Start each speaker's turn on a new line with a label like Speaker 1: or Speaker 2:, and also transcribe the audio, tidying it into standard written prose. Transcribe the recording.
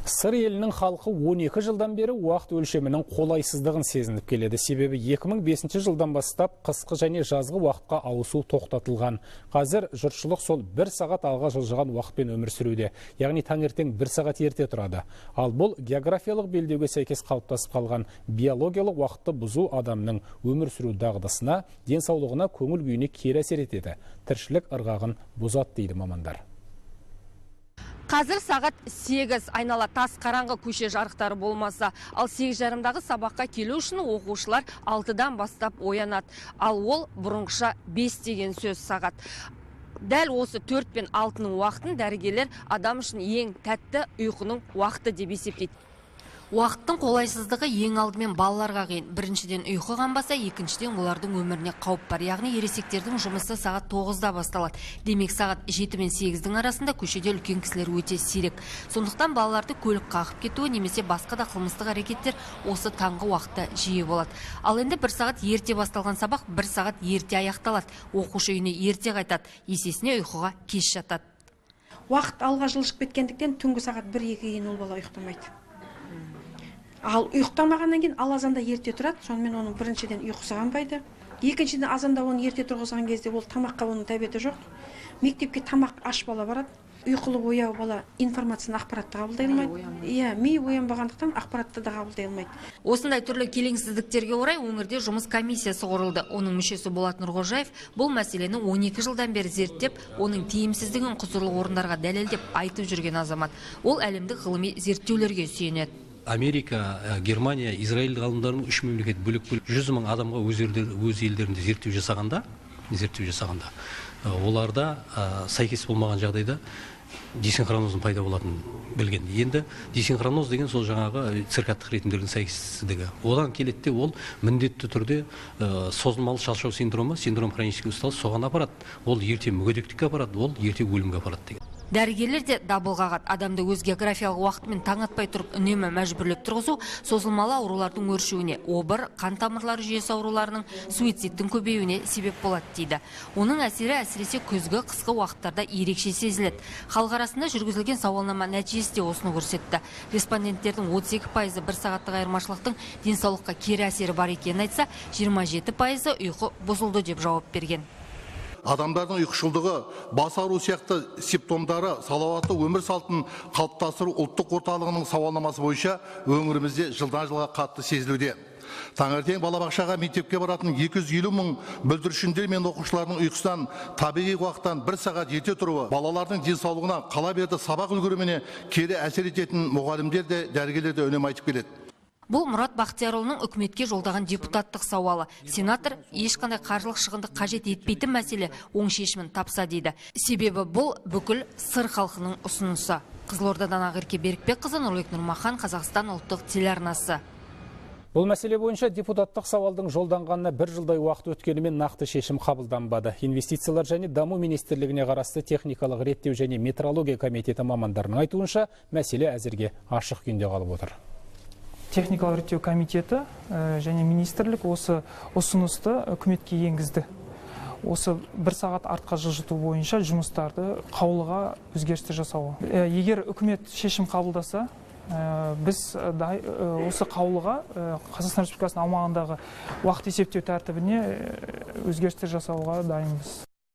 Speaker 1: Сыр елінің халқы 12 жылдан бері уақыт өлшемінің қолайсыздығын сезініп келеді. Себебі 2005 жылдан бастап қысқы және жазғы уақытқа ауысу тоқтатылған. Қазір жұртшылық сол 1 сағат алға жылжыған уақытпен өмір сүруде. Яғни таңертең 1 сағат ерте тұрады. Ал бұл географиялық белдеуге сәйкес қалыптасып қалған биологиялық уақытты бұзу адамның өмір сүру дағдысына, денсаулығына, көңіл күйіне кері әсер етеді. Тіршілік ырғағын бұзады дейді мамандар.
Speaker 2: Қазір сағат 8, айнала тас қараңғы, көше жарықтары болмаса, ал 8:30-дағы сабаққа келу үшін оқушылар 6-дан бастап оянады. Ал ол бұрынғыша 5 деген сөз сағат. Дәл осы 4 пен 6-ның уақытын дәрігерлер адам үшін ең тәтті ұйқының уақыты деп есептейді. Уақыттың қолайсыздығы ең алдымен балаларға қиын. Біріншіден ұйқы қанбаса, екіншіден олардың өміріне қауіп бар. Яғни ересектердің жұмысы сағат 9-да басталады. Демек сағат 7 мен 8-дің арасында көшеде үлкен кісілер өте сирек. Сондықтан балаларды көлік қағып кетуі немесе басқа да қылмыстық әрекеттер осы таңғы уақытта жиі болады. Ал енді 1 сағат ерте басталған сабақ 1 сағат ерте аяқталады. Оқушы үйіне ерте қайтады, есесіне ұйқыға кеш жатады.
Speaker 3: Уақыт алға жылжып кеткендіктен түнгі сағат 1-2 кейін ол бала ұйықтамайды. Ал ұйықтамағаннан кейін ал азанда ерте тұрады, сонымен оның біріншіден ұйқысы қанбайды. Екіншіден азанда оны ерте тұрғызған кезде ол тамаққа оның тәбеті жоқ. Мектепке тамақ аш бала барады. Ұйқылы ояу бала информацияны, ақпаратты қабылдай алмайды. Ми оянбағандықтан ақпаратты да қабылдай алмайды.
Speaker 2: Осындай түрлі келеңсіздіктерге орай өңірде жұмыс комиссиясы құрылды. Оның мүшесі Болат Нұрғожаев бұл мәселені 12 жылдан бері зерттеп, оның тиімсіздігін құзырлы орындарға дәлелдеп айтып жүрген азамат. Ол әлемдік ғылыми зерттеулерге сүйенеді.
Speaker 4: Америка, Германия, Израиль ғалымдарының 3 мемлекет бөлек-бөлек 100 мың адамға өз елдерінде зерттеу жасағанда, оларда сәйкес болмаған жағдайда десинхроноздың пайда болатынын білген. Енді десинхроноз деген сол жаңағы циркадтық ритмдердің сәйкессіздігі. Одан келеді, ол міндетті түрде созылмалы шаршау синдром хронический усталость соған апарады. Ол ерте мүгедектікке апарады, ол ерте өлімге апарады деген.
Speaker 2: Дәрігерлер де дабыл қағады. Адамды өз географиялық уақытымен таң атпай тұрып үнемі мәжбүрлеп тұрғызу созылмалы аурулардың өршуіне, обыр, қан тамырлары жүйесі ауруларының, суицидтің көбеюіне себеп болады дейді. Оның әсері әсіресе күзгі, қысқы уақыттарда ерекше сезіледі. Халық арасында жүргізілген сауалнама нәтижесі де осыны көрсетті. Респонденттердің 32% 1 сағаттық айырмашылықтың денсаулыққа кері әсері бар екенін айтса, 27% ұйқы бұзылды деп жауап берген.
Speaker 5: Адамдардың ұйқышылдығы, бас ауруы сияқты симптомдары салауатты өмір салтын қалыптастыру ұлттық орталығының сауалнамасы бойынша өңірімізде жылдан жылға қатты сезілуде. Таңертең балабақшаға, мектепке баратын 250 мың бүлдіршіндер мен оқушылардың ұйқысынан табиғи уақыттан 1 сағат ерте тұруы, балалардың денсаулығына қала берді сабақ үлгеріміне кері әсер ететін мұғалімдер де, дәрігерлер де үнемі айтып келеді.
Speaker 2: Бұл Мұрат Бақтиярұлының үкіметке жолдаған депутаттық сауалы. Сенатор ешқандай қаржылық шығынды қажет етпейтін мәселе оң шешімін тапса дейді. Себебі бұл бүкіл сыр халқының ұсынысы. Қызылордадан Ақерке Берікбекқызы, Нұрлыбек Нұрмахан, Қазақстан ұлттық телеарнасы.
Speaker 1: Бұл мәселе бойынша депутаттық сауалдың жолданғанына 1 жылдай уақыт өткенімен нақты шешім қабылданбады. Инвестициялар және даму министрлігіне қарасты техникалық реттеу және метрология комитеті мамандарының айтуынша мәселе әзірге ашық күйінде қалып отыр.
Speaker 6: Техникалық реттеу комитеті және министрлік осы ұсынысты үкіметке енгізді. Осы 1 сағат артқа жылжыту бойынша жұмыстарды қаулыға өзгерістер жасауы. Егер үкімет шешім қабылдаса, біз осы қаулыға Қазақстан Республикасының аумағындағы уақыт есептеу тәртібіне өзгерістер жасауға дайынбыз.